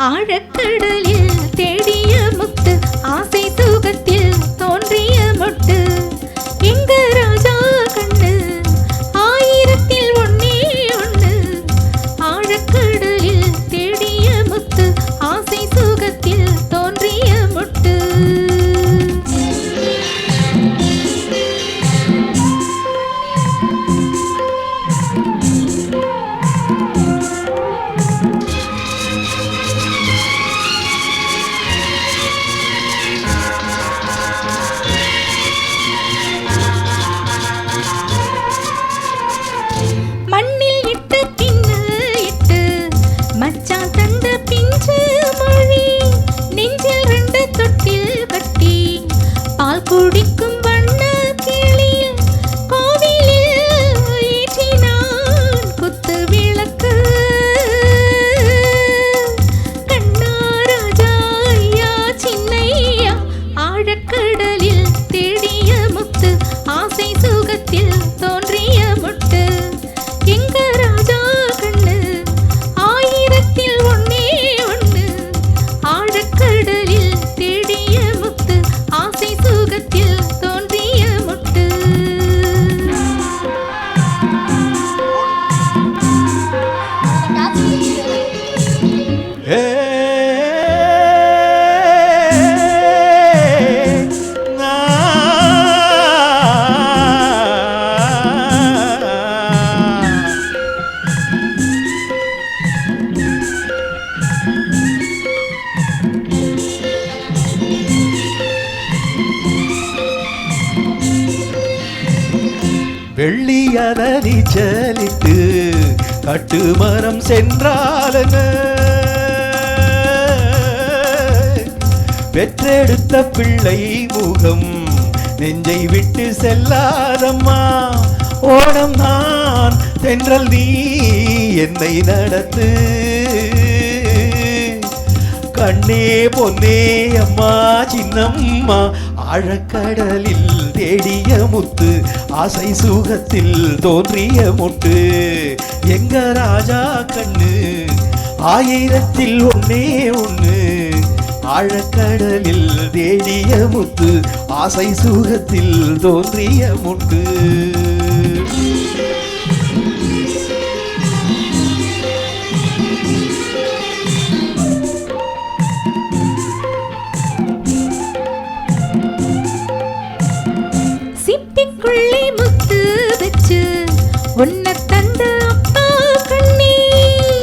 ஆழக்கடலில் தேடிய முத்து ஆசை சுகத்தில் தோன்றிய மொட்டு எங்க ராஜா கண்ணு ஆயிரத்தில் ஒன்னே ஒண்ணு ஆழக்கடலில் தேடிய முத்து ஆசை சுகத்தில் தோன்றிய மொட்டு குடிக்கும் வண்ண கிளியில் கோவிலில் ஏற்றினான் குத்து விளக்கு கண்ணா ராஜா ஐயா சின்னையா ஆழக்கடலில் தேடிய முத்து ஆசை சுகத்தில் தோன்றிய மொட்டு எங்க ராஜா கண்ணு ஆயிரத்தில் ஒன்னே ஒண்ணு ஆழக்கடலில் தேடிய முத்து ஆசை சுகத்தில் தோன்றிய முட்டு வெள்ளியதறி செலித்து கட்டுமரம் சென்றாலன பெற்றெடுத்த பிள்ளை முகம் நெஞ்சை விட்டு செல்லாதம்மா ஓடம் நான் தென்றல் நீ என்னை நடத்து கண்ணே பொன்னே அம்மா சின்னம்மா ஆழக்கடலில் தேடிய முத்து ஆசை சுகத்தில் தோன்றிய முட்டு எங்க ராஜா கண்ணு ஆயிரத்தில் ஒன்னே ஒண்ணு ஆழக்கடலில் தேடிய முத்து ஆசை சுகத்தில் தோன்றிய முட்டு சிப்பிக்குள்ளே முத்து வச்சு உன்னை தந்த அப்பா கண்ணே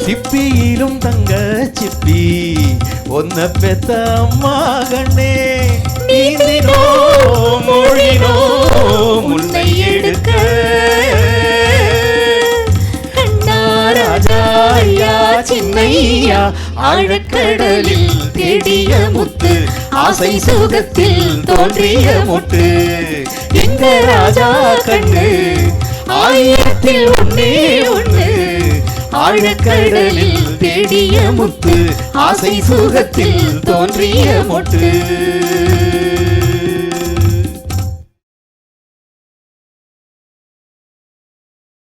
சிப்பியிலும் தங்க சிப்பி ஒன்ன பெத்த அம்மா கண்ணே நீந்தினோ மொழினோ முன்னை எடுக்க கண்ணா ராஜா ஐயா சின்னையா ஆழக்கடலில் தேடிய முத்து ஆசை சுகத்தில் தோன்றிய முட்டு எங்க ராஜா கண்ணு ஆயிரத்தில் ஒன்னே ஒண்ணு ஆழக்கடலில் தேடிய முத்து ஆசை சுகத்தில் தோன்றிய முட்டு